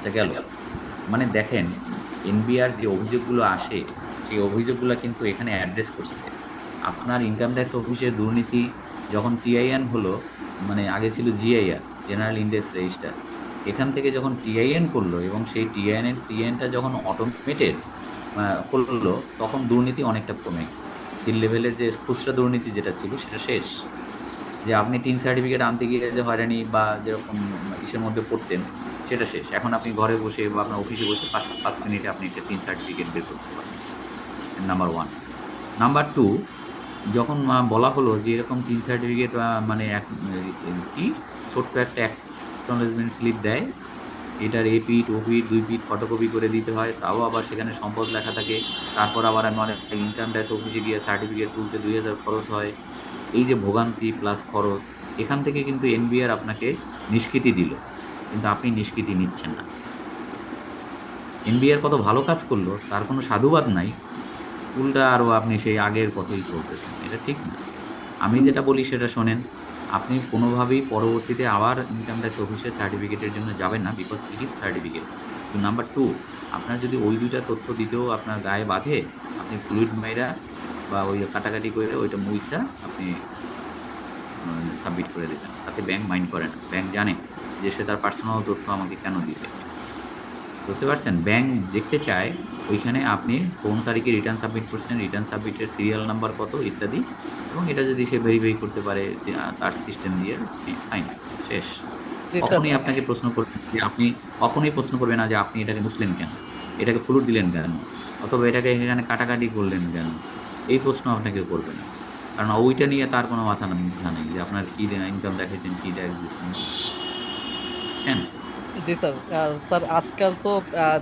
আচ্ছা গেল। মানে দেখেন, এনবিআর যে অভিযোগগুলো আসে সেই অভিযোগগুলো কিন্তু এখানে অ্যাড্রেস করছে। আপনার ইনকাম ট্যাক্স অফিসের দুর্নীতি যখন টিআইএন হলো, মানে আগে ছিল জিআইআর, জেনারেল ইন্ডেক্স রেজিস্টার, এখান থেকে যখন টিআইএন করলো এবং সেই টিআইএনটা যখন অটোমেটেড করলো, তখন দুর্নীতি অনেকটা কমে গেছে। তিন লেভেলের যে খুচরা দুর্নীতি যেটা ছিল সেটা শেষ। যে আপনি টিন সার্টিফিকেট আনতে গিয়ে যে হয়রানি বা যেরকম ইসের মধ্যে পড়তেন, সেটা শেষ। এখন আপনি ঘরে বসে বা আপনার অফিসে বসে 5 মিনিটে আপনি একটা টিন সার্টিফিকেট বের করতে পারতেছেন। Number one. নাম্বার টু, যখন বলা হলো যে এরকম টিন সার্টিফিকেট মানে কি ছোট্ট একটা অ্যাকনলেজমেন্ট স্লিপ দেয়, এটার এপিঠ ওপিঠ 2 পিঠ ফটোকপি করে দিতে হয়, তাও আবার সেখানে সম্পদ লেখা থাকে। তারপর আবার আমার ইনকাম ট্যাক্স অফিসে গিয়ে সার্টিফিকেট তুলতে 2,000 খরচ হয়। এই যে ভোগান্তি প্লাস খরচ, এখান থেকে কিন্তু এনবিআর আপনাকে নিষ্কৃতি দিল, কিন্তু আপনি নিষ্কৃতি নিচ্ছেন না। এনবিআর কত ভালো কাজ করলো তার কোনো সাধুবাদ নাই, উল্টা আরো আপনি সেই আগের পথেই চলতেছেন, এটা ঠিক না। আমি যেটা বলি সেটা শোনেন। আপনি কোনোভাবেই পরবর্তীতে আবার ইনকাম ট্যাক্স অফিসে সার্টিফিকেটের জন্য যাবেন না, বিকজ ইট ইজ সার্টিফিকেট। কিন্তু নাম্বার টু, আপনার যদি ওই দুইটা তথ্য দিতেও আপনার গায়ে বাঁধে, আপনি ফ্লুইড মাইরা বা ওই কাটাকাটি করে ওইটা মুইসা আপনি সাবমিট করে দেবেন, তাতে ব্যাংক মাইন্ড করে না। ব্যাংক জানে যে সে তার পার্সোনাল তথ্য আমাকে কেন দিবে। বুঝতে পারছেন? ব্যাংক দেখতে চায় ওইখানে আপনি কোন তারিখে রিটার্ন সাবমিট করছেন, রিটার্ন সাবমিটের সিরিয়াল নাম্বার কত ইত্যাদি। এবং এটা যদি সে ভেরিফাই করতে পারে তার সিস্টেম দিয়ে, ফাইন, শেষ। জি স্যার। কখনোই আপনাকে প্রশ্ন করবে যে আপনি, কখনোই প্রশ্ন করবে না যে আপনি এটাকে মুছলেন কেন, এটাকে ফ্লুট দিলেন কেন, অথবা এটাকে এখানে কাটাকাটি করলেন কেন। এই প্রশ্ন আপনাকে করবে না, কারণ ওইটা নিয়ে তার কোনো মাথা নেই যে আপনার কি ইনকাম দেখাচ্ছেন, কি ট্যাক্স দিচ্ছেন। বুঝছেন? জি স্যার। স্যার আজকাল তো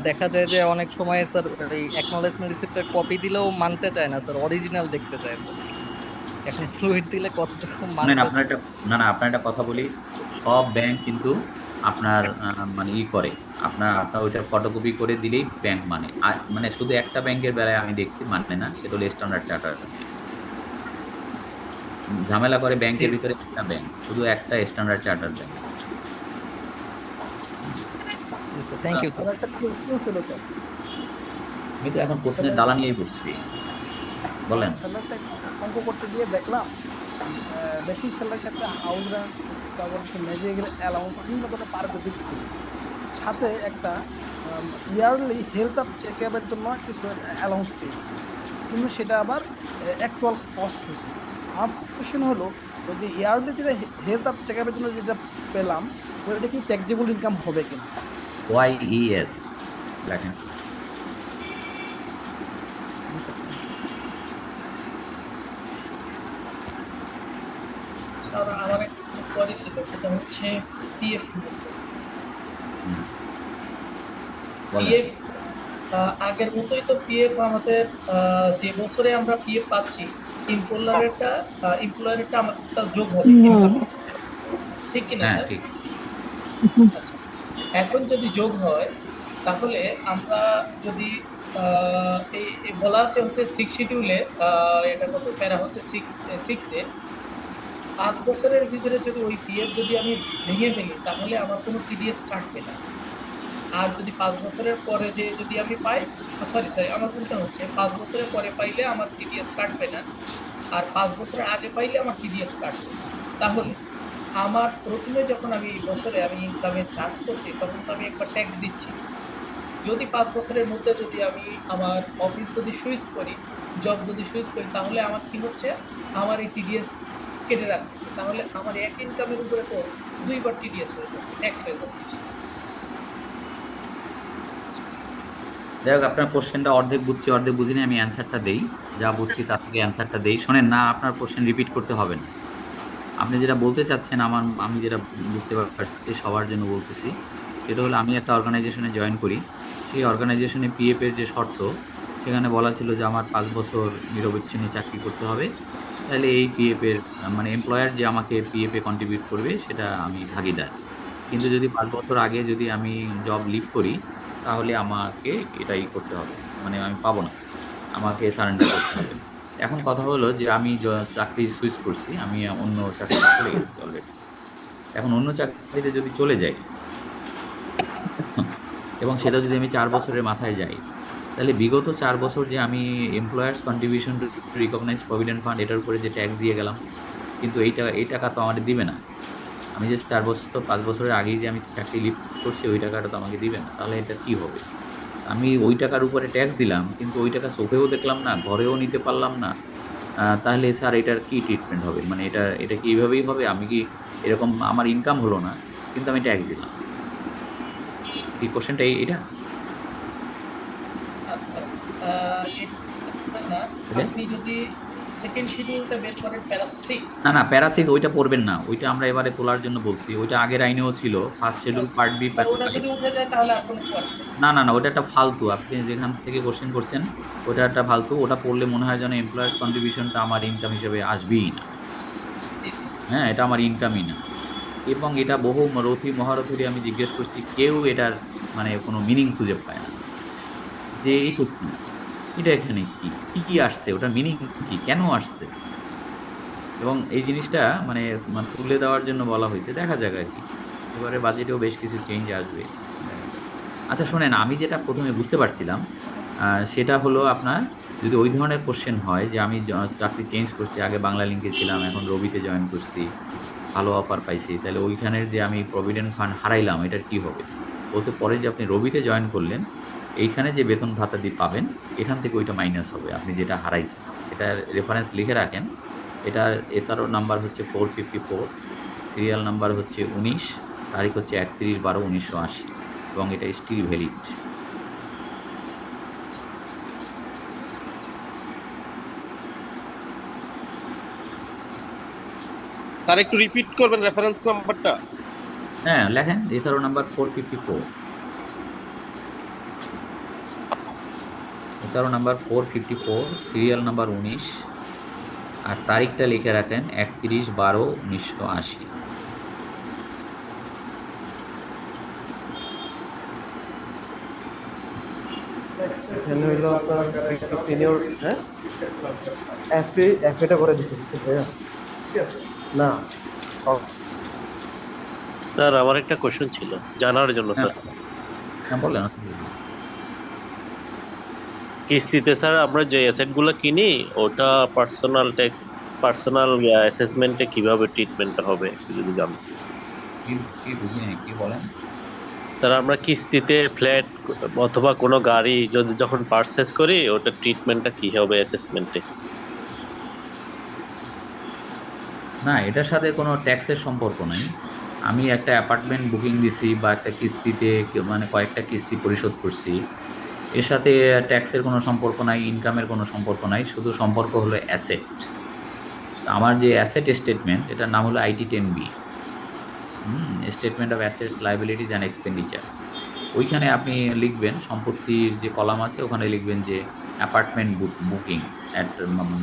দেখা যায় যে অনেক সময় স্যার এই অ্যাকনলেজমেন্ট রিসিপ্টের কপি দিলেও মানতে চায় না স্যার, অরিজিনাল দেখতে চায় স্যার। এখন ফ্লুইড দিলে কতটুকু শুনেন, মানবে আপনার স্যার? একটা, না না, আপনার একটা কথা বলি। সব ব্যাংক কিন্তু আপনার মানে করে, আপনার আপনার ওইটা ফটোকপি করে দিলেই ব্যাংক মানে। আর মানে শুধু একটা ব্যাংকের বেলায় আমি দেখছি মানে না, সেটা হলো স্ট্যান্ডার্ড চার্টার্ড ব্যাংক। ঝামেলা করে জি ব্যাংকের ভিতরে স্যার। একটা ব্যাংক, শুধু একটা স্ট্যান্ডার্ড চার্টার্ড ব্যাংক। জি স্যার, থ্যাংক ইউ আর স্যার। একটা প্রশ্ন ছিল স্যার। আমি তো এখন প্রশ্নের ছেলে ডালা নিয়েই পড়ছি। স্যার বলেন। ছেলেটা অঙ্ক করতে গিয়ে দেখলাম বেসিক স্যালারির সাথে হাউস রেন্ট, তারপর হচ্ছে মেডিকেল অ্যালাউন্স, বিভিন্ন ধরনের পারিতোষিক ছিল। সাথে একটা ইয়ারলি হেলথ আপ চেক আপের জন্য কিছু অ্যালাউন্স পেয়েছি, কিন্তু সেটা আবার অ্যাকচুয়াল কস্ট হয়েছে। আমার কোশ্চেন হলো, ওই যে ইয়ারলি যেটা হেলথ আপ চেক আপের জন্য যেটা পেলাম, ওইটা কি ট্যাক্সেবল ইনকাম হবে কিনা? ওয়াইইএস লেখেন। জি স্যার, থ্যাংক ইউ। স্যার আমার একটা কোয়ারি ছিল, সেটা হচ্ছে পিএফ নিয়ে স্যার। হুম, বলেন। পিএফ আগের মতোই তো পিএফ আমাদের, যে বছরে আমরা পিএফ পাচ্ছি, এমপ্লয়ারেরটা এমপ্লয়ারেরটা আমাদের তার যোগ হবে ইনকামের মধ্যে, ঠিক কিনা হ্যাঁ স্যার? ঠিক। আচ্ছা, এখন যদি যোগ হয়, তাহলে আমরা যদি এই বলা আছে হচ্ছে 6 শিডিউলে, এটা কত প্যারা হচ্ছে 6 6 এ, 5 বছরের ভিতরে যদি ওই পিএফ যদি আমি ভেঙে ফেলি, তাহলে আমার কোনো টিডিএস কাটবে না। আর যদি 5 বছরের পরে যে যদি আমি পাই, সরি সরি, আমার ভুলটা হচ্ছে, 5 বছরের পরে পাইলে আমার টিডিএস কাটবে না, আর 5 বছরের আগে পাইলে আমার টিডিএস কাটবে। তাহলে আমার প্রথমে যখন আমি এই বছরে আমি ইনকামে চার্জ করছি, তখন তো আমি একবার ট্যাক্স দিচ্ছি। যদি 5 বছরের মধ্যে যদি আমি আমার অফিস যদি সুইচ করি, জব যদি সুইচ করি, তাহলে আমার কি হচ্ছে, আমার এই টিডিএস কেটে রাখতেছে। তাহলে আমার এক ইনকামের উপরে তো দুইবার টিডিএস হয়ে যাচ্ছে, ট্যাক্স হয়ে যাচ্ছে। যাই হোক, আপনার কোশ্চেনটা অর্ধেক বুঝছি অর্ধেক বুঝিনি, আমি অ্যান্সারটা দেই। যা বুঝছি তার থেকে অ্যান্সারটা দেই, শোনেন না, আপনার কোশ্চেন রিপিট করতে হবে না। আপনি যেটা বলতে চাচ্ছেন, আমি যেটা বুঝতে পারছি সবার জন্য বলতেছি, সেটা হলো আমি একটা অর্গানাইজেশনে জয়েন করি। সেই অর্গানাইজেশনে পিএফ এর যে শর্ত, সেখানে বলা ছিল যে আমার 5 বছর নিরবচ্ছিন্ন চাকরি করতে হবে, তাহলে এই পিএফ এর মানে এমপ্লয়ার যে আমাকে পিএফ এ কন্ট্রিবিউট করবে সেটা আমি ভাগিদার। কিন্তু যদি 5 বছর আগে যদি আমি জব লিভ করি, তাহলে আমাকে এটাই করতে হবে, মানে আমি পাবো না, আমাকে সারেন্ডার করতে হবে। এখন কথা হলো যে আমি চাকরি সুইচ করছি, আমি অন্য চাকরিতে চলে গেছি অলরেডি। এখন অন্য চাকরিতে যদি চলে যাই এবং সেটা যদি আমি 4 বছরের মাথায় যাই, তাহলে বিগত 4 বছর যে আমি employers contribution to recognise provident fund এটার উপরে যে ট্যাক্স দিয়ে গেলাম, কিন্তু এই টাকা তো আমাদের দিবে না। আমি যে 4 বছর 5 বছরের আগেই যে আমি চাকরি লিভ করছি ওই টাকাটা তো আমাকে দিবে না, তাহলে এটা কি হবে? আমি ওই টাকার উপরে ট্যাক্স দিলাম, কিন্তু ওই টাকা চোখেও দেখলাম না, ঘরেও নিতে পারলাম না। তাহলে স্যার এটার কি ট্রিটমেন্ট হবে? মানে এটা কি এইভাবেই হবে? আমি কি এরকম আমার ইনকাম হলো না, কিন্তু আমি ট্যাক্স দিলাম? কি কোশ্চেনটা এটা? আচ্ছা, এটা না, এটা আপনি যদি সেকেন্ড শিডিউলটা বের করেন প্যারা 6, না না, প্যারাসিস ওইটা পড়বেন না, ওইটা আমরা এবারে তোলার জন্য বলছি। ওইটা আগের আইনেও ছিল, first schedule part B sir part. ওটা যদি উঠে যায় তাহলে আর কোনো পয়েন্ট নেই। না না না, ওটা একটা ফালতু। আপনি যেখান থেকে কোশ্চেন করছেন ওটা একটা ফালতু। ওটা পড়লে মনে হয় যেন এমপ্লয়ার্স কন্ট্রিবিউশনটা আমার ইনকাম হিসেবে আসবেই না। জি জি। হ্যাঁ, এটা আমার ইনকামই না। এবং এটা বহু রথী মহারথীরে আমি জিজ্ঞেস করছি, কেউ এটার মানে কোনো মিনিং খুঁজে পায় না, যে এই তো কি, এটা এখানে কি কি কি আসছে, ওটার মিনিং কি, কেন আসছে। এবং এই জিনিসটা মানে তুলে দেওয়ার জন্য বলা হয়েছে, দেখা যাক আর কি। এবারে বাজেটেও বেশ কিছু চেঞ্জ আসবে, দেখা যাক। আচ্ছা শোনেন, আমি যেটা প্রথমে বুঝতে পারছিলাম সেটা হলো আপনার যদি ওই ধরনের কোশ্চেন হয় যে আমি চাকরি চেঞ্জ করছি, আগে বাংলা লিঙ্কে ছিলাম এখন রবিতে জয়েন করছি, ভালো অফার পাইছি, তাহলে ওইখানের যে আমি প্রভিডেন্ট ফান্ড হারাইলাম এটার কি হবে? বলতে পরে যে আপনি রবিতে জয়েন করলেন, এইখানে যে বেতন ভাতা দিয়ে পাবেন এখান থেকে ওইটা মাইনাস হবে আপনি যেটা হারাইছেন। এটা রেফারেন্স লিখে রাখেন। এটার এসআরও নাম্বার হচ্ছে 454, সিরিয়াল নাম্বার হচ্ছে 19, তারিখ হচ্ছে 31/12/1980, এবং এটা স্টিল ভ্যালিড। স্যার একটু রিপিট করবেন রেফারেন্স নাম্বারটা? হ্যাঁ লেখেন, SRO number 454, SRO number 454, serial number 19, আর তারিখটা লিখে রাখেন 31/12/1980। এখানে হইলো আপনার একটা সিনিয়র, হ্যাঁ এফএটা করে দিতে ভাইয়া না। স্যার আমার একটা কোশ্চেন ছিল জানার জন্য হ্যাঁ স্যার। হ্যাঁ বলেন। কিস্তিতে স্যার আমরা যে অ্যাসেট গুলো কিনি ওটা পার্সোনাল অ্যাসেসমেন্টে কিভাবে ট্রিটমেন্টটা হবে একটু যদি জানতে। কি বুঝিনি, কি বলেন? স্যার আমরা কিস্তিতে ফ্ল্যাট অথবা কোনো গাড়ি যদি যখন পারচেস করি ওটা ট্রিটমেন্টটা কি হবে অ্যাসেসমেন্টে? না, এটার সাথে কোনো ট্যাক্সের সম্পর্ক নাই। আমি একটা অ্যাপার্টমেন্ট বুকিং দিছি বা একটা কিস্তিতে মানে কয়েকটা কিস্তি পরিশোধ করছি, এর সাথে ট্যাক্সের কোনো সম্পর্ক নাই, ইনকামের কোনো সম্পর্ক নাই, শুধু সম্পর্ক হলো অ্যাসেট। আমার যে অ্যাসেট স্টেটমেন্ট এটার নাম হলো IT10B, statement of assets liabilities and expenditure. ওইখানে আপনি লিখবেন সম্পত্তির যে কলাম আছে ওখানে লিখবেন যে অ্যাপার্টমেন্ট বুকিং অ্যাট,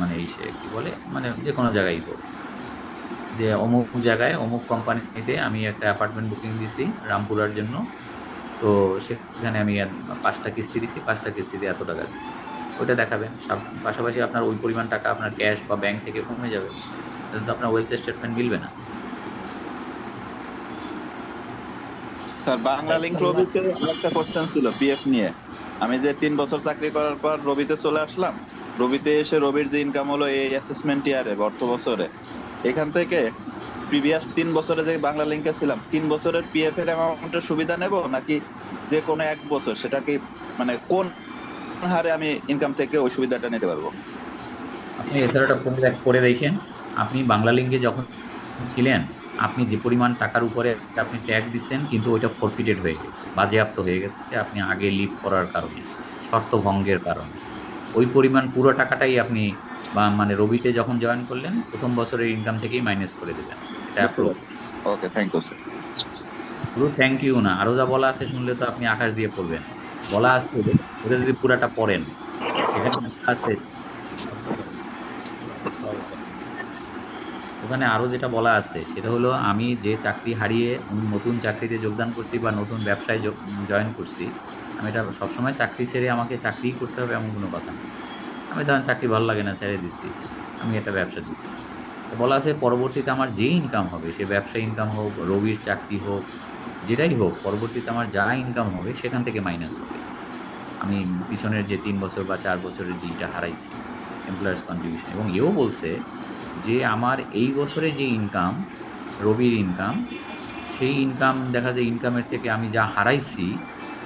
মানে কি বলে, মানে যে কোনো জায়গায় হোক, যে অমুক জায়গায় অমুক কোম্পানিতে আমি একটা অ্যাপার্টমেন্ট বুকিং দিছি রামপুরার জন্য, তো সেখানে আমি 5টা কিস্তি দিছি, 5টা কিস্তিতে এত টাকা দিছি, ওইটা দেখাবেন। পাশাপাশি আপনার ওই পরিমাণ টাকা আপনার ক্যাশ বা ব্যাংক থেকে কমে যাবে, তাহলে তো আপনার ওয়েলথ স্টেটমেন্ট মিলবে না। স্যার বাংলা লিংক রবিতে একটা কোশ্চেন ছিল পিএফ নিয়ে। আমি যে 3 বছর চাকরি করার পর রবিতে চলে আসলাম, রবিতে এসে রবির যে ইনকাম হলো এই অ্যাসেসমেন্ট ইয়ারে অর্থ বছরে, এখান থেকে প্রিভিয়াস 3 বছরে যে বাংলা লিংকে ছিলাম 3 বছরের পিএফ এর অ্যামাউন্টের সুবিধা নেব নাকি যে কোনো এক বছর, সেটা কি মানে কোন হারে আমি ইনকাম থেকে ওই সুবিধাটা নিতে পারবো? আপনি এছাড়াটা করে দেখেন, আপনি বাংলা লিঙ্কে যখন ছিলেন আপনি যে পরিমাণ টাকার উপরে আপনি ট্যাক্স দিচ্ছেন, কিন্তু ওইটা ফরফিটেড হয়ে গেছে, বাজেয়াপ্ত হয়ে গেছে আপনি আগে লিভ করার কারণে, শর্ত ভঙ্গের কারণে। ওই পরিমাণ পুরো টাকাটাই আপনি মানে রবিতে যখন জয়েন করলেন প্রথম বছরের ইনকাম থেকেই মাইনাস করে দেবেন। এটা approve. Okay, thank you sir. শুধু থ্যাংক ইউ না, আরও যা বলা আছে শুনলে তো আপনি আকাশ দিয়ে পড়বেন। বলা আছে, ওটা যদি পুরাটা পড়েন সেখানে আছে, ওখানে আরও যেটা বলা আছে সেটা হলো আমি যে চাকরি হারিয়ে নতুন চাকরিতে যোগদান করছি বা নতুন ব্যবসায় জয়েন করছি, আমি এটা সবসময় চাকরি ছেড়ে আমাকে চাকরিই করতে হবে এমন কোনো কথা না। আমি ধরেন চাকরি ভালো লাগে না ছেড়ে দিচ্ছি, আমি একটা ব্যবসা দিচ্ছি, তো বলা আছে পরবর্তীতে আমার যেই ইনকাম হবে, সে ব্যবসা ইনকাম হোক, রবির চাকরি হোক, যেটাই হোক পরবর্তীতে আমার যা ইনকাম হবে সেখান থেকে মাইনাস হবে। আমি পিছনের যে 3 বছর বা 4 বছরের যেটা হারাইছি এমপ্লয়ার্স কন্ট্রিবিউশন, এবং এও বলছে যে আমার এই বছরে যে ইনকাম, রবির ইনকাম, সেই ইনকাম দেখা যায় ইনকামের থেকে আমি যা হারাইছি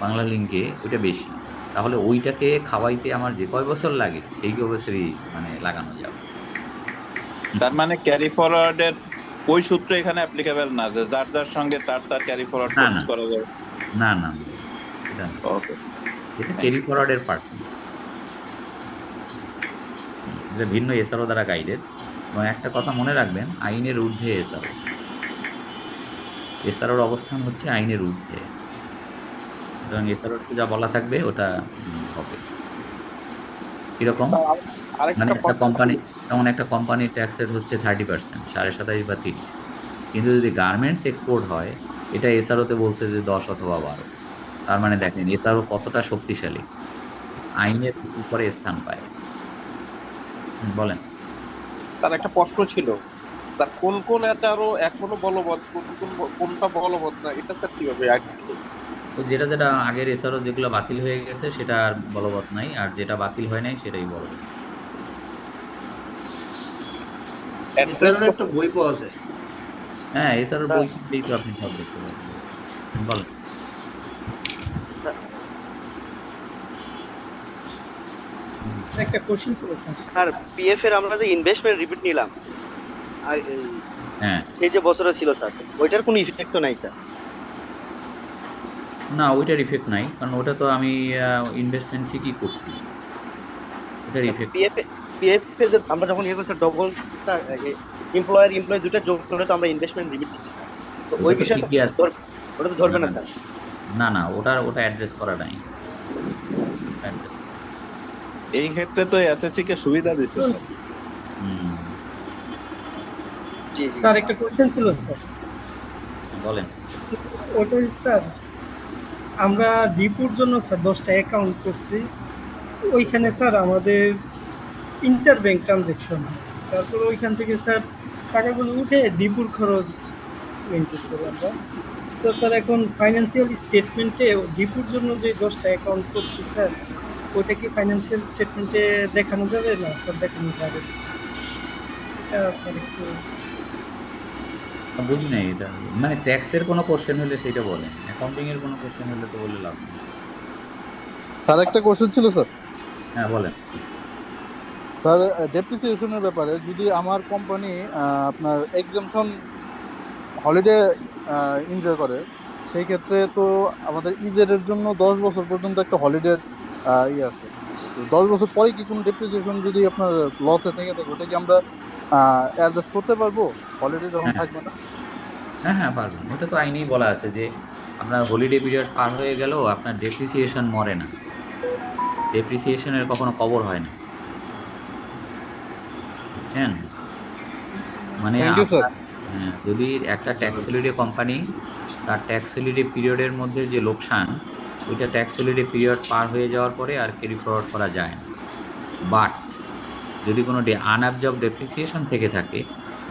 বাংলা লিঙ্কে ওইটা বেশি। তাহলে ওইটাকে খাওয়াইতে আমার যে কয় বছর লাগে সেই কয় বছরই মানে লাগানো যাবে। তার মানে ক্যারি ফরওয়ার্ডের ওই সূত্র এখানে অ্যাপ্লিকেবল না, যে যার যার সঙ্গে তার তার ক্যারি ফরওয়ার্ড না না করা যাবে। না না না, সেটা না। ওকে, এটা ক্যারি ফরওয়ার্ডের পার্ট, এটা ভিন্ন এসআরও দ্বারা গাইডেড। এবং একটা কথা মনে রাখবেন, আইনের ঊর্ধ্বে এসআরও, এসআরওর অবস্থান হচ্ছে আইনের ঊর্ধ্বে, সুতরাং এসআরওর যা বলা থাকবে ওটা হবে। কিরকম? মানে একটা কোম্পানি, যেমন একটা কোম্পানির ট্যাক্স রেট হচ্ছে 30%, 27.5 বা 30, কিন্তু যদি গার্মেন্টস এক্সপোর্ট হয় এটা এসআরওতে বলছে যে 10 অথবা 12। তার মানে দেখেন এসআরও কতটা শক্তিশালী, আইনের উপরে স্থান পায়। বলেন। স্যার একটা প্রশ্ন ছিল, স্যার কোন কোন এচআরও এখনো বলবৎ, কোনটা বলবৎ না, এটা স্যার কিভাবে তো যেটা যেটা আগের এসআরও যেগুলো বাতিল হয়ে গেছে সেটা আর বলবৎ নাই, আর যেটা বাতিল হয় নাই সেটাই বলবৎ। একটা বই পাওয়া যায়। হ্যাঁ, এসআরও বই কিনলেই তো আপনি সব দেখতে পাবেন। বলেন। একটা কোশ্চেন ছিল স্যার পিএফ এর আমরা যে ইনভেস্টমেন্ট রিপিট নিলাম হ্যাঁ, এই যে বছরে ছিল স্যার, ওইটার কোনো ইফেক্ট তো নাই স্যার? না ওইটার ইফেক্ট নাই, কারণ ওটা তো আমি ইনভেস্টমেন্ট ঠিকই করছি, ওটার ইফেক্ট। পিএফ এ আমরা যখন ইয়ে করছি ডবল এমপ্লয় দুটো যোগ করে তো আমরা ইনভেস্টমেন্ট রিপিট দিচ্ছি, তো ওই ওটা তো বিষয়টা ঠিকই আছে। ওটা তো ধরবে না স্যার? না না, ওটা অ্যাড্রেস করা নাই। Address করা। এই ক্ষেত্রে তো এসএসসি কে সুবিধা দিতে হবে। হুম, জি জি স্যার একটা কোশ্চেন ছিল স্যার, বলেন। ওটা হচ্ছে স্যার আমরা ডিপুর জন্য স্যার 10টা অ্যাকাউন্ট করছি, ওইখানে স্যার আমাদের ইন্টার ব্যাংক ট্রানজেকশন, তারপর ওইখান থেকে স্যার টাকাগুলো উঠে ডিপুর খরচ মেনটেন করি আমরা। তো স্যার এখন ফাইন্যান্সিয়াল স্টেটমেন্টে ডিপুর জন্য যে 10টা অ্যাকাউন্ট করছি স্যার, ওটা কি ফাইন্যান্সিয়াল স্টেটমেন্টে দেখানো যাবে না স্যার? দেখানো যাবে এটা স্যার একটু বুঝি নাই এটা, মানে ট্যাক্সের কোনো কোশ্চেন হলে সেটা বলেন, অ্যাকাউন্টিং এর কোনো কোশ্চেন হলে তো বলে লাভ নেই। স্যার একটা কোশ্চেন ছিল স্যার। হ্যাঁ বলেন। স্যার ডেপ্রিসিয়েশনের ব্যাপারে, যদি আমার কোম্পানি আপনার এক্সামশন হলিডে এনজয় করে, সেই ক্ষেত্রে তো আমাদের ঈদের জন্য 10 বছর পর্যন্ত একটা হলিডের ইয়ে আছে। 10 বছর পরে কি কোনো ডেপ্রিসিয়েশন যদি আপনার লসে থেকে থাকে, ওটা কি আমরা অ্যাডজাস্ট করতে পারবো হলিডে যখন হ্যাঁ থাকবে না? হ্যাঁ হ্যাঁ, পারবেন। ওটা তো আইনেই বলা আছে যে আপনার হলিডে পিরিয়ড পার হয়ে গেলেও আপনার ডেপ্রিসিয়েশন মরে না, ডেপ্রিসিয়েশনের কখনো কবর হয় না, বুঝছেন? মানে থ্যাংক ইউ স্যার। আপনার যদি একটা ট্যাক্স হলিডে কোম্পানি তার ট্যাক্স হলিডে পিরিয়ডের মধ্যে যে লোকসান, ওইটা ট্যাক্স হলিডে পিরিয়ড পার হয়ে যাওয়ার পরে আর ক্যারি ফরওয়ার্ড করা যায় না। বাট যদি কোনো আনঅ্যাবজর্বড ডেপ্রিসিয়েশন থেকে থাকে,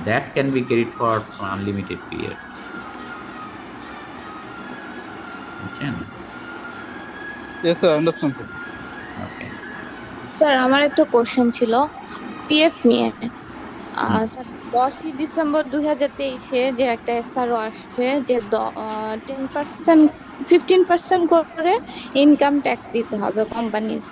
that can be carried forward for unlimited period, বুঝছেন? Yes sir, understand sir. Okay. Sir আমার একটা কোশ্চেন ছিল পিএফ নিয়ে। স্যার 10ই ডিসেম্বর 2023-এ যে একটা এসআরও আসছে যে 10% 15% করে ইনকাম ট্যাক্স দিতে হবে কোম্পানির।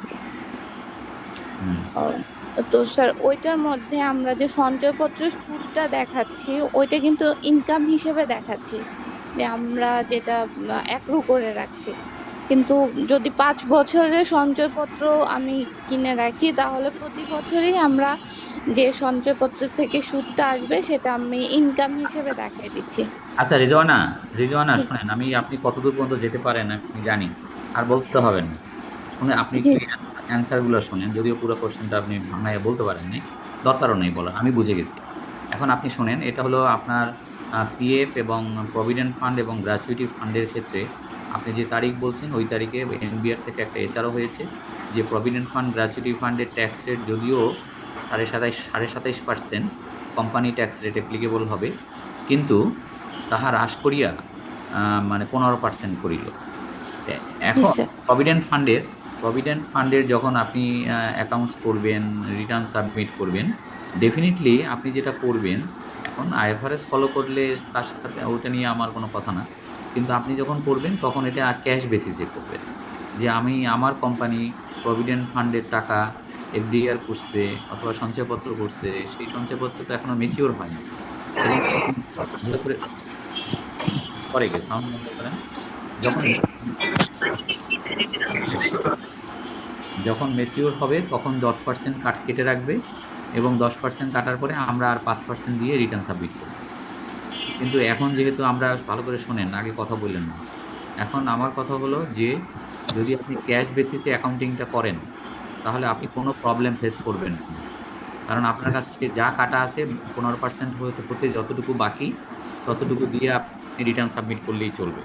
তো স্যার ওইটার মধ্যে আমরা যে সঞ্চয়পত্রের সুদটা দেখাচ্ছি ওইটা কিন্তু ইনকাম হিসেবে দেখাচ্ছি, যে আমরা যেটা অ্যাক্রু করে রাখছি। কিন্তু যদি 5 বছরের সঞ্চয়পত্র আমি কিনে রাখি তাহলে প্রতি বছরই আমরা যে সঞ্চয়পত্র থেকে সুদটা আসবে সেটা আমি ইনকাম হিসেবে দেখাই দিচ্ছি। আচ্ছা রিজওয়ানা, রিজওয়ানা শোনেন, আমি আপনি কতদূর পর্যন্ত যেতে পারেন আমি জানি, আর বলতে হবে না। শুনে আপনি জি অ্যান্সারগুলো শোনেন, যদিও পুরো কোশ্চেনটা আপনি ভাঙায় বলতে পারেননি, দরকারও নেই বলার, আমি বুঝে গেছি। এখন আপনি শোনেন, এটা হলো আপনার পিএফ এবং প্রভিডেন্ট ফান্ড এবং গ্র্যাচুইটি ফান্ডের ক্ষেত্রে আপনি যে তারিখ বলছেন ওই তারিখে এনবিআর থেকে একটা এসআরও হয়েছে যে প্রভিডেন্ট ফান্ড গ্র্যাচুইটি ফান্ডের ট্যাক্স রেট যদিও 27.5% কোম্পানি ট্যাক্স রেট অ্যাপ্লিকেবল হবে, কিন্তু তাহা হ্রাস করিয়া মানে 15% করিল। জি এখন স্যার। প্রভিডেন্ট ফান্ডের যখন আপনি অ্যাকাউন্টস করবেন, রিটার্ন সাবমিট করবেন, ডেফিনেটলি আপনি যেটা করবেন, এখন আইএফআরএস ফলো করলে তার সাথে ওটা নিয়ে আমার কোনো কথা না, কিন্তু আপনি যখন করবেন তখন এটা ক্যাশ বেসিসে করবেন, যে আমি আমার কোম্পানি প্রভিডেন্ট ফান্ডের টাকা এফডিআর করছে অথবা সঞ্চয়পত্র করছে, সেই সঞ্চয়পত্র তো এখনো মেচিওর হয়নি, এবং ভালো করে পরে গিয়ে সাউন্ড বন্ধ করেন। যখন যখন মেচিওর হবে তখন 10% কেটে রাখবে, এবং 10% কাটার পরে আমরা আর 5% দিয়ে রিটার্ন সাবমিট করব। কিন্তু এখন যেহেতু আমরা, ভালো করে শোনেন, আগে কথা বললেন না, এখন আমার কথা হলো যে যদি আপনি ক্যাশ বেসিসে অ্যাকাউন্টিংটা করেন তাহলে আপনি কোনো প্রবলেম ফেস করবেন না, কারণ আপনার কাছ থেকে যা কাটা আছে 15% হতে যতটুকু বাকি ততটুকু দিয়ে আপনি রিটার্ন সাবমিট করলেই চলবে।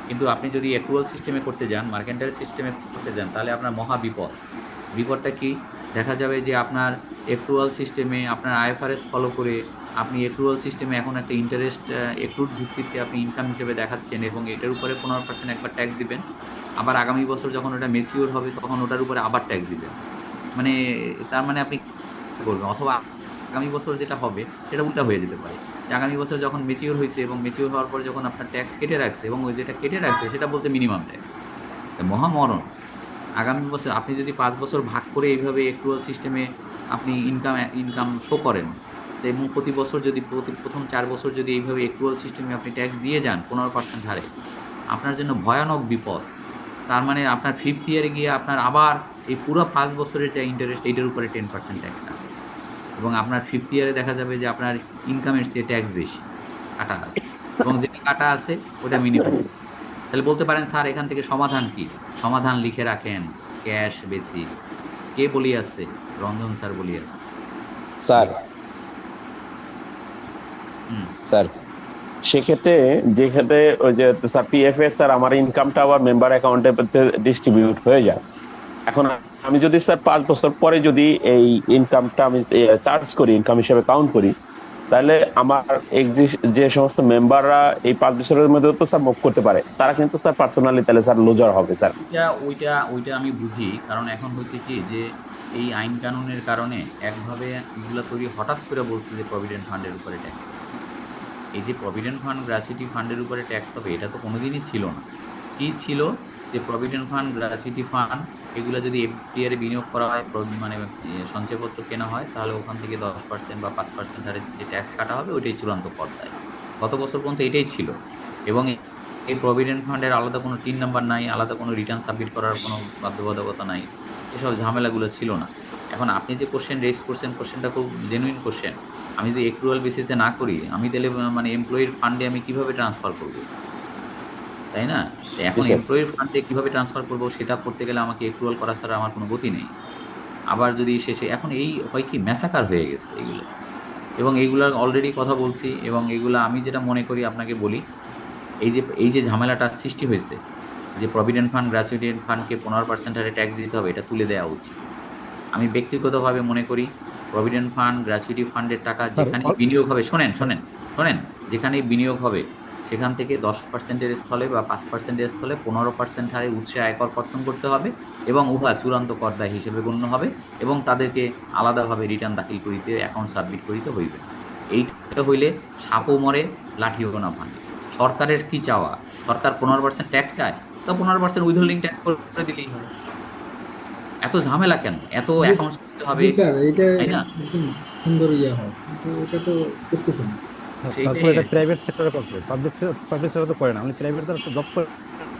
কিন্তু আপনি যদি অ্যাক্রুয়াল সিস্টেমে করতে যান, মার্কেন্টাইল সিস্টেমে করতে যান, তাহলে আপনার মহা বিপদ। বিপদটা কি? দেখা যাবে যে আপনার অ্যাক্রুয়াল সিস্টেমে আপনার আইএফআরএস ফলো করে আপনি অ্যাক্রুয়াল সিস্টেমে এখন একটা ইন্টারেস্ট অ্যাক্রুড ভিত্তিতে আপনি ইনকাম হিসেবে দেখাচ্ছেন, এবং এটার উপরে 15% একবার ট্যাক্স দিবেন, আবার আগামী বছর যখন ওটা মেচিওর হবে তখন ওটার উপরে আবার ট্যাক্স দিবেন। মানে তার মানে আপনি কি করবেন? অথবা আগামী বছর যেটা হবে সেটা উল্টা হয়ে যেতে পারে, যে আগামী বছর যখন মেচিওর হয়েছে এবং মেচিওর হওয়ার পর যখন আপনার ট্যাক্স কেটে রাখছে এবং ওই যেটা কেটে রাখছে সেটা বলছে মিনিমাম ট্যাক্স, মহামরণ। আগামী বছর আপনি যদি 5 বছর ভাগ করে এইভাবে অ্যাক্রুয়াল সিস্টেমে আপনি ইনকাম শো করেন, তো এবং প্রতি বছর যদি প্রথম 4 বছর যদি এইভাবে অ্যাক্রুয়াল সিস্টেমে আপনি ট্যাক্স দিয়ে যান 15% হারে, আপনার জন্য ভয়ানক বিপদ। তার মানে আপনার 5th ইয়ারে গিয়ে আপনার আবার এই পুরো 5 বছরের যে ইন্টারেস্ট এইটার উপরে 10% ট্যাক্স কাটবে, এবং আপনার 5th ইয়ারে দেখা যাবে যে আপনার ইনকামের চেয়ে ট্যাক্স বেশি কাটা আছে, এবং যেটা কাটা আছে ওটা মিনিমাম। তাহলে বলতে পারেন স্যার এখান থেকে সমাধান কি? সমাধান লিখে রাখেন, ক্যাশ বেসিস। কে বলি আছে? রঞ্জন স্যার বলি আছে। স্যার হুম, স্যার সেক্ষেত্রে যেক্ষেত্রে ওই যে স্যার পিএফ এর স্যার আমার ইনকামটা আবার মেম্বার অ্যাকাউন্টে ডিস্ট্রিবিউট হয়ে যায়। এখন আমি যদি স্যার 5 বছর পরে যদি এই ইনকামটা আমি চার্জ করি, ইনকাম হিসেবে কাউন্ট করি, তাহলে আমার যে সমস্ত মেম্বাররা এই 5 বছরের মধ্যে তো স্যার মুভ করতে পারে, তারা কিন্তু স্যার পার্সোনালি তাহলে স্যার লুজার হবে স্যার। ওইটা আমি বুঝি, কারণ এখন হয়েছে কি যে এই আইন কানুনের কারণে একভাবে এগুলো তৈরি, হঠাৎ করে বলছে যে প্রভিডেন্ট ফান্ডের উপরে ট্যাক্স হবে। এই যে প্রভিডেন্ট ফান্ড গ্র্যাচুইটি ফান্ডের উপরে ট্যাক্স হবে, এটা তো কোনোদিনই ছিল না। কি ছিল? যে প্রভিডেন্ট ফান্ড, গ্র্যাচুইটি ফান্ড এগুলো যদি এফডিআরে বিনিয়োগ করা হয়, মানে সঞ্চয়পত্র কেনা হয়, তাহলে ওখান থেকে 10% বা 5% হারে যে ট্যাক্স কাটা হবে ওইটাই চূড়ান্ত পর্যায়ে। গত বছর পর্যন্ত এটাই ছিল, এবং এই প্রভিডেন্ট ফান্ডের আলাদা কোনো 3 নাম্বার নাই, আলাদা কোনো রিটার্ন সাবমিট করার কোনো বাধ্যবাধকতা নাই, এসব ঝামেলাগুলো ছিল না। এখন আপনি যে কোশ্চেন রেজ করছেন, কোশ্চেনটা খুব জেনুইন কোশ্চেন। আমি যদি অ্যাক্রুয়াল বেসিসে না করি, আমি তাহলে মানে এমপ্লয়ির ফান্ডে আমি কিভাবে ট্রান্সফার করব, তাই না? তো এখন এমপ্লয়ির ফান্ডে কিভাবে ট্রান্সফার করব সেটা করতে গেলে আমাকে অ্যাক্রুয়াল করা ছাড়া আমার কোনো গতি নেই। আবার যদি শেষে, এখন এই হয় কি, ম্যাসাকার হয়ে গেছে এগুলো, এবং এইগুলোর অলরেডি কথা বলছি, এবং এগুলো আমি যেটা মনে করি আপনাকে বলি, এই যে ঝামেলাটা সৃষ্টি হয়েছে যে প্রভিডেন্ট ফান্ড, গ্র্যাচুইটি ফান্ডকে 15% হারে ট্যাক্স দিতে হবে, এটা তুলে দেওয়া উচিত। আমি ব্যক্তিগতভাবে মনে করি প্রভিডেন্ট ফান্ড, গ্র্যাচুইটি ফান্ডের টাকা যেখানে বিনিয়োগ হবে, শোনেন, যেখানে বিনিয়োগ হবে সেখান থেকে 10%-এর স্থলে বা 5%-এর স্থলে 15% হারে উৎসে আয়কর কর্তন করতে হবে, এবং উহা চূড়ান্ত করদায় হিসেবে গণ্য হবে, এবং তাদেরকে আলাদাভাবে রিটার্ন দাখিল করিতে, অ্যাকাউন্ট সাবমিট করিতে হইবে। এইটা হইলে সাপও মরে, লাঠিও না ভাঙে। সরকারের কি চাওয়া? সরকার 15% ট্যাক্স চায়, তো 15% উইথহোল্ডিং ট্যাক্স করে দিলেই হয়। এত ঝামেলা কেন? এত অ্যাকাউন্টস করতে হবে, তাই না? সুন্দর হয়, কিন্তু এটা তো করতেছে না। তারপর এটা প্রাইভেট সেক্টরে করছে, পাবলিক সেক্টরে তো করে না। আমি প্রাইভেট যারা জব করে,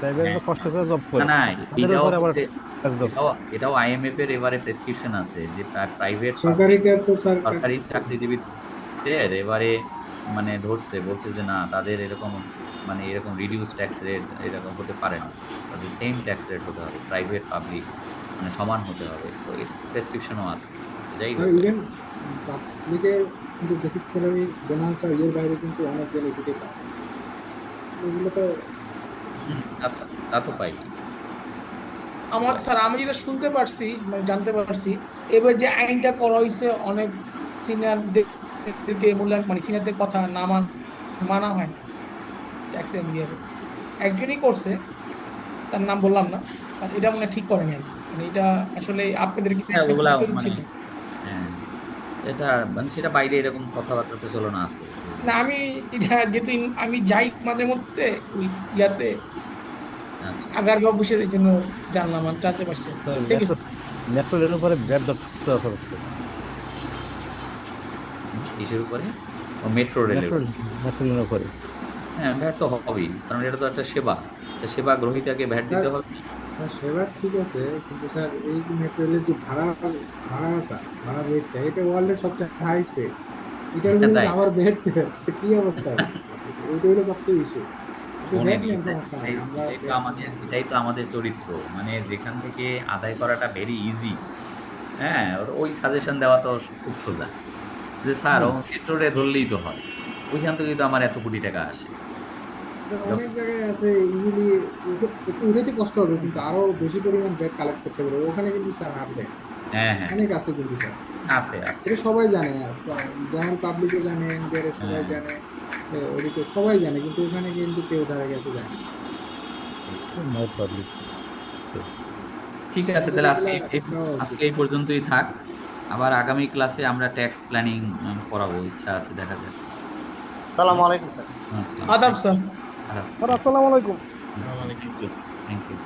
প্রাইভেট কষ্ট করে জব করে, না, তাদের উপরে আবার এটাও আইএমএফ এর এবারে প্রেসক্রিপশন আছে যে প্রাইভেট সরকারি চাকরিজীবীদের এবারে মানে ধরছে, বলছে যে না, তাদের এরকম মানে এরকম রিডিউস ট্যাক্স রেট এরকম হতে পারে না, তাদের সেম ট্যাক্স রেট হতে হবে, প্রাইভেট পাবলিক মানে সমান হতে হবে। তো এই প্রেসক্রিপশনও আছে। যাই হোক, ইভেন পাবলিকে কিন্তু বেসিক স্যালারি, বোনাস আর এর বাইরে কিন্তু অনেক বেনিফিট পায়, এগুলো তো তা তো পাই। আমার স্যার, আমি যেটা শুনতে পারছি, মানে জানতে পারছি, এবার যে আইনটা করা হয়েছে অনেক সিনিয়রদেরকে মূল্যায়ন, মানে সিনিয়রদের কথা না মানা হয় না ট্যাক্স এনবিআর। একজনই করছে, তার নাম বললাম না, আর এটা মানে ঠিক করেনি আর কি। মানে এটা আসলে আপনাদের কিন্তু হ্যাঁ, একটা ওগুলা করতে মানে ছিল। হ্যাঁ, এটা মানে সেটা বাইরে এরকম কথাবার্তা প্রচলন আছে যে না আমি এটা যেহেতু আমি যাই মাঝে মধ্যে ওই ইয়াতে আচ্ছা আগারগাঁও অফিসে, এই জন্য জানলাম আর জানতে পারছি। Sir thank you. মেট্রো রেলের উপরে ব্যাট ধরতে আসা হচ্ছে। কিসের উপরে? ও মেট্রো রেলের মেট্রো উপরে। মেট্রো রেলের উপরে। হ্যাঁ, ভ্যাট তো হবেই, কারণ এটা তো একটা সেবা। তো সেবা গ্রহীতাকে ভ্যাট স্যার দিতে হবে। স্যার সেবা ঠিক আছে, কিন্তু স্যার এই যে মেট্রো রেলের যে ভাড়ার রেটটা, এটা ওয়ার্ল্ডের সবচেয়ে হাইস্ট রেট। এটার উপরে যদি তাই আবার ভ্যাট দেয়, কি অবস্থা হবে স্যার? ওইটা হলো সবচেয়ে ইস্যু। আপনি ভ্যাট শোনেন, নেন, এটাই সমস্যা নাই, এটাই আমরা এটাই তো ভ্যাট আমাদের নিচ্ছি। এটাই তো আমাদের চরিত্র, মানে যেখান থেকে আদায় করাটা ভেরি ইজি। হ্যাঁ, ওই সাজেশন দেওয়া তো খুব সোজা, যে স্যার ও হ্যাঁ মেট্রো রে ধরলেই তো হয়, ওইখান থেকে তো আমার এত কোটি টাকা আসে। স্যার, অনেক যখন জায়গায় আছে ইজিলি উঠাতে কষ্ট হবে, কিন্তু আরো বেশি পরিমাণ ভ্যাট কালেক্ট করতে পারবে, ওখানে কিন্তু স্যার হার দেয়। হ্যাঁ হ্যাঁ অনেক আছে কিন্তু স্যার, আছে আছে। এটা সবাই জানে, যেমন পাবলিকও জানে, এনবিআর সবাই হ্যাঁ জানে, অডিটর সবাই জানে, কিন্তু ওখানে কিন্তু কেউ ধারে কাছে যায় না। মাই পাবলিক। ঠিক আছে, আমাদের তাহলে আজকে এগুলা এই- দেওয়া আজকে উচিত। এই পর্যন্তই থাক। আবার আগামী ক্লাসে আমরা ট্যাক্স প্ল্যানিং করাবো, ইচ্ছা আছে, দেখা যাক। সালাম আলাইকুম স্যার। আসসালাম, আদাব স্যার। স্যার আসসালামু আলাইকুম। Thank you.